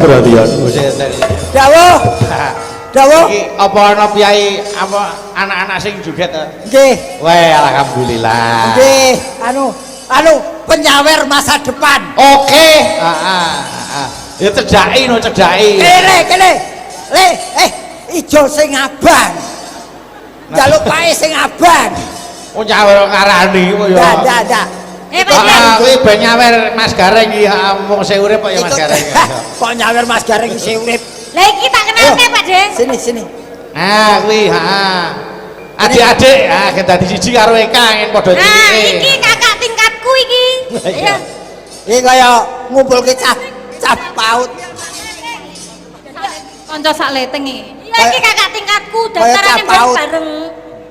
perhatian. Dawuh. Dawuh. Iki apa ana piyai apa anak-anak sing joget to? Nggih. Weh, alhamdulillah. Nggih, anu penyawer masa depan. Oke. Heeh. Ya cedhaki no cedhaki. Kene. Le, ijo sing abang. Jaluk pae sing abang. Oh nyawer ngarani kok ya. Ndak. Kuwi ben nyawer Mas Gareng iki wong sing urip kok ya Mas Gareng. Kok nyawer Mas Gareng sing urip. Lah iki tak kenalne Pak De. Sini. Ah kuwi heeh. Adik-adik dadi siji karo Eka ngene padha Nah, cilike. iki kakak tingkatku iki. Iya. Iki kaya ngumpulke cah PAUD. Kanca sak leteng iki. Iya iki kakak tingkatku Kaya daftarane cah PAUD. bareng.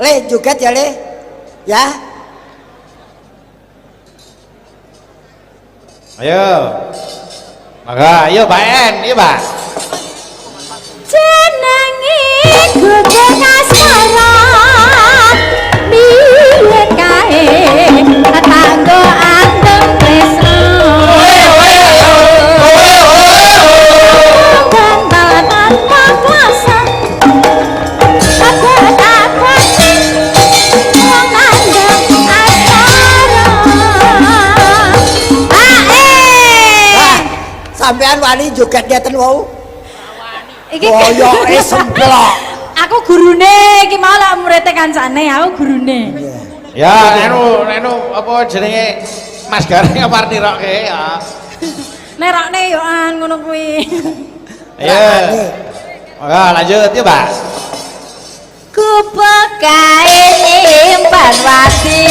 Le joget ya Le. Ya. Ayo. Maka, ayo Pak En, iya Pak. Jenenge gugah asmara. Biyen kae tetangga anteng tresno. Gantalan paklasan. Apa-apa wong nandang asmara. Sampean wani joget ngeten wau. Iki Koyoke semplok. aku gurune iki mau lak muridé kancane aku gurune. Ya, anu apa jenenge Mas Gareng apa nirokke ya. Nerokne yo an ngono kuwi. Ayo. Maka lanjut ya Pak. Ku pekae impan wati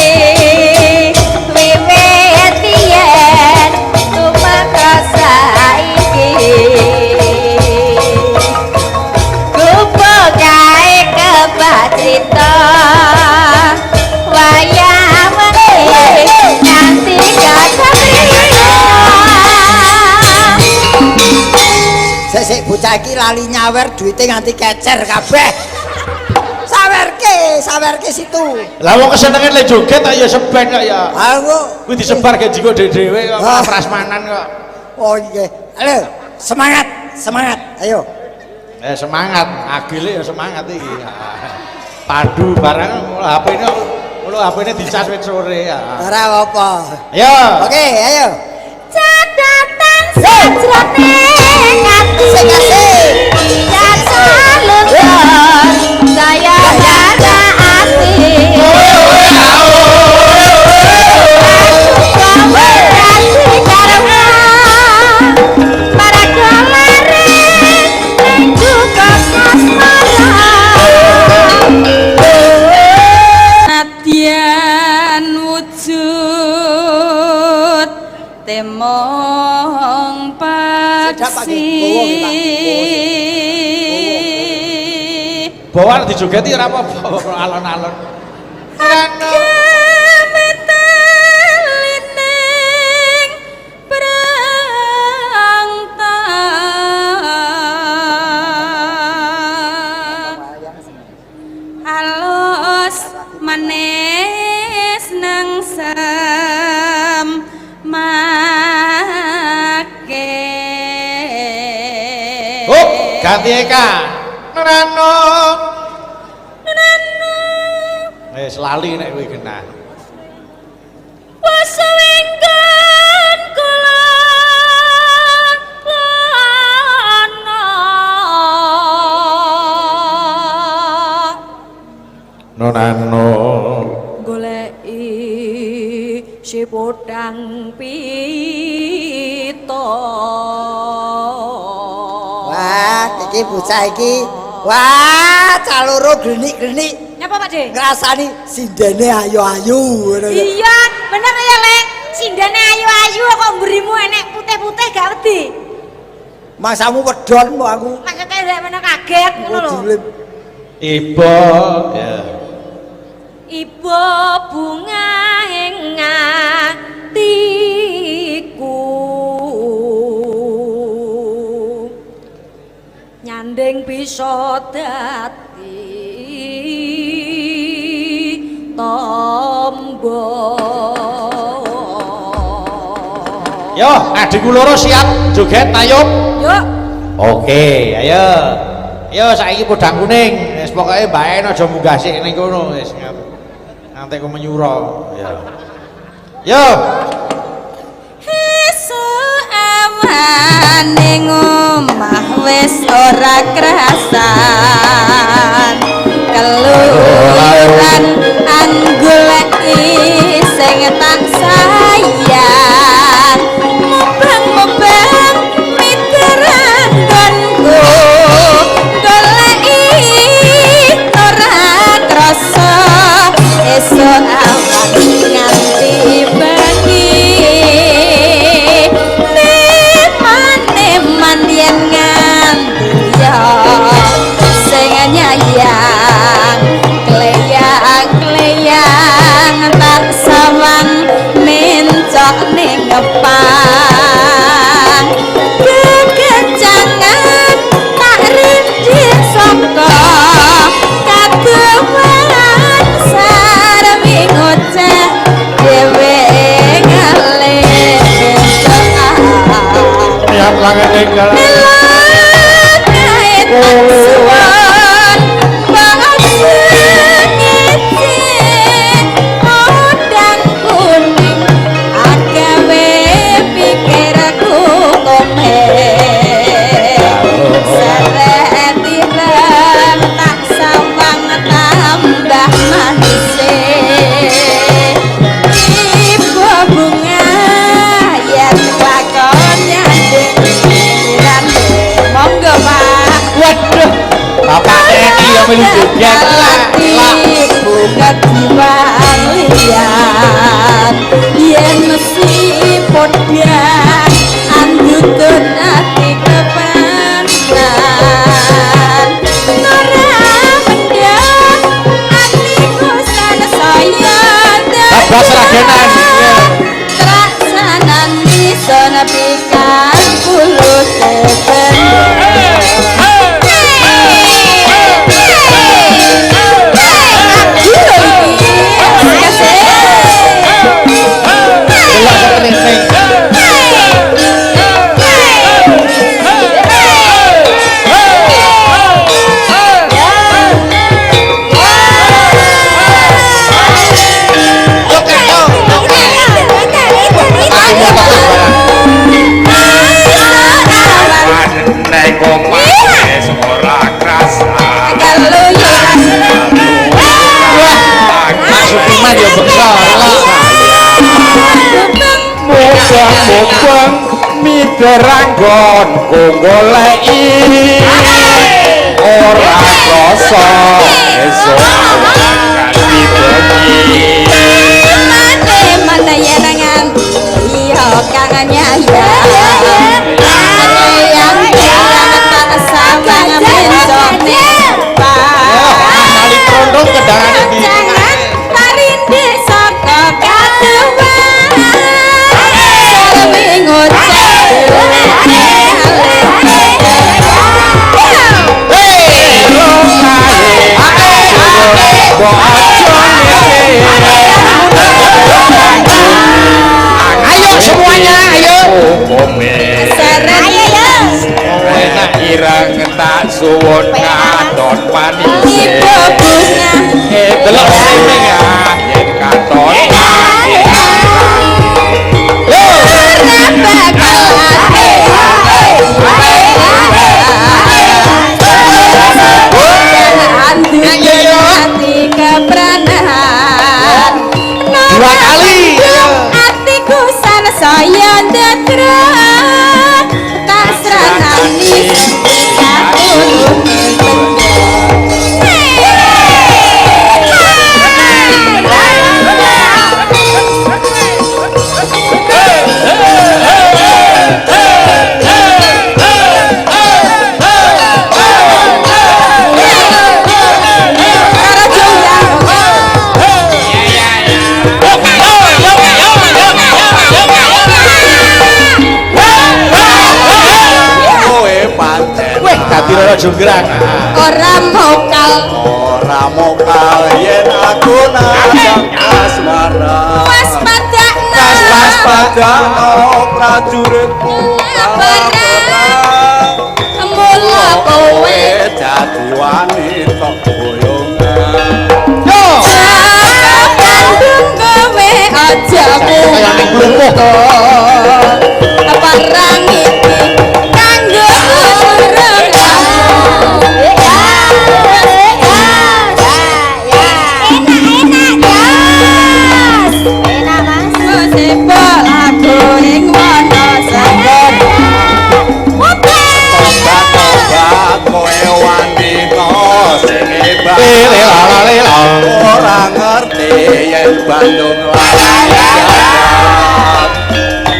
wiwit yen tumeka saiki. Ku pekae kebacrita wayah meneh nganti kasatrina. Sik bocah iki lali nyawer duite nganti kecer kabeh. Sawerke situ. Lah wong kesenengan le joget kok ya seben kok ya. Aku Kuwi disebar ke jiko dhewe kok prasmanan kok. oh nggih. Ayo, semangat. Ayo. Semangat, agile ya semangat iki. Padu barang HP-ne HP-ne dicas wit sore ya. Ora apa. Ayo. Oke, ayo. Catatan sajrone ngati Sing asik. jasa lenggah saya pada ati berarti karena para kemarin dan juga asmara Nadian wujud temong paksi Bawa dijogeti ora apa-apa alon-alon. Alus manis nang sam make. Oh, ganti Eka. Nano. Wis lali nek kowe genah. Wes wingken kula Nonano. goleki si podang pito. Wah, iki bocah iki. Wah, caloro grenik-grenik. Nyapa Pak De? Ngrasani sindene ayu-ayu ngono ya. Iya, bener ya Lek. Sindane ayu-ayu kok mburimu enek putih-putih gak wedi. Mangsamu wedon kok aku. Maksudnya lek mana kaget ngono lho. Dilip. Ibo ya. Ibu bunga ing atiku nyanding bisa dadi tombo. Yo, adikku loro siap joget tayub. Yuk. Oke, ayo. Ayo saiki podang kuning. Wis pokoke Mbak En aja munggah sik ning kono wis. Nganti ku menyura. Ya. Yo. Esuk awan ning omah wis ora krasan. Keluyuran anggoleki sing tak sayang. Mubang-mubang miteran gonku goleki ora krasa. Esuk awan nganti bengi neman yen nganti ya sing nyayang kleyang tak sawang mencok ning ngepang kekencangan tak rinjit saka kadewan sarwi ngoceh dhewe ngalih Siap langit ning Bapak Edi yang melu joget bunga diwang liat yen mesti podya andutun ati kepanan ora mendang atiku sana saya Babas ragenan traksanan bisa nepikan puluh Mubang mideranggon ku goleki ora krasa esuk ganti bengi mana ya nangan iya kangennya ya yang tak sawang mencok kali prondong kedangane di jangan parinde saka kadewan ayo semuanya ayo enak ireng tak suwun katon manis ibu bunga delok sing yen katon dua kali hatiku sana saya detra tak serangani dadi ora jonggrang ora mokal yen aku nadang asmara waspadakno prajuritku perang wanita boyongan. Yo. Kandung kowe aja Kayak ning klumpuk. parang iki kanggo urung Sembol aku ing wana sanggon Obat kowe wanita sing hebat. Ora ngerti yen Bandung layak.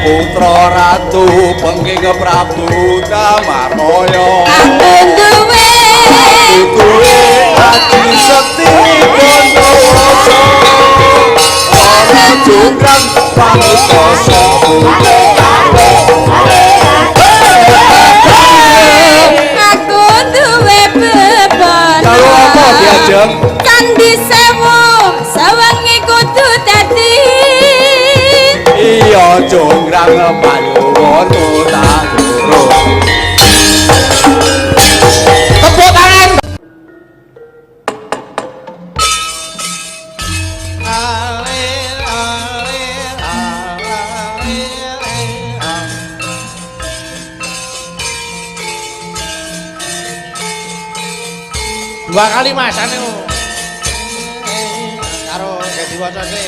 Putra ratu pengking Prabu Damaraya. aku duwe Kuwi ati sekti Bondowoso. Ora junggrang panutoso. aku duwe beban Kalau apa diajeng? Candi Sewu sawengi kudu dadi Iya jonggrang Payuwana Tagoro. Tepuk tangan. Dua kali Mas anu. Karo dadi waca sih.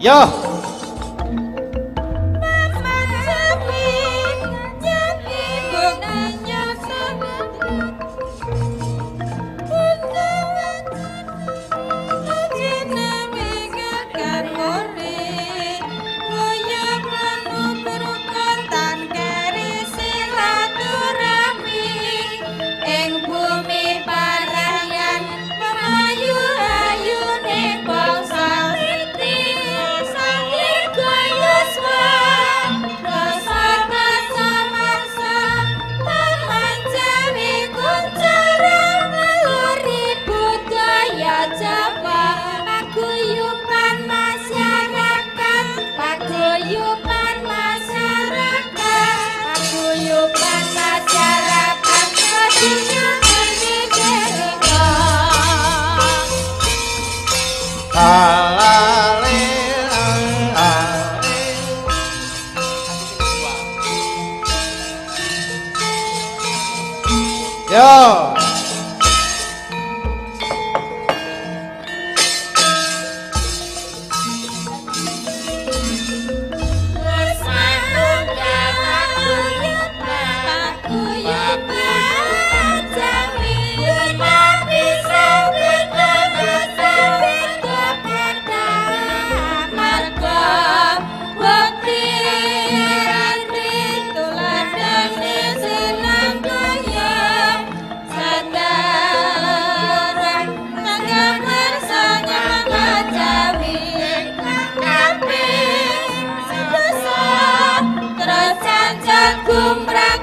Yo. Yo. Kumrah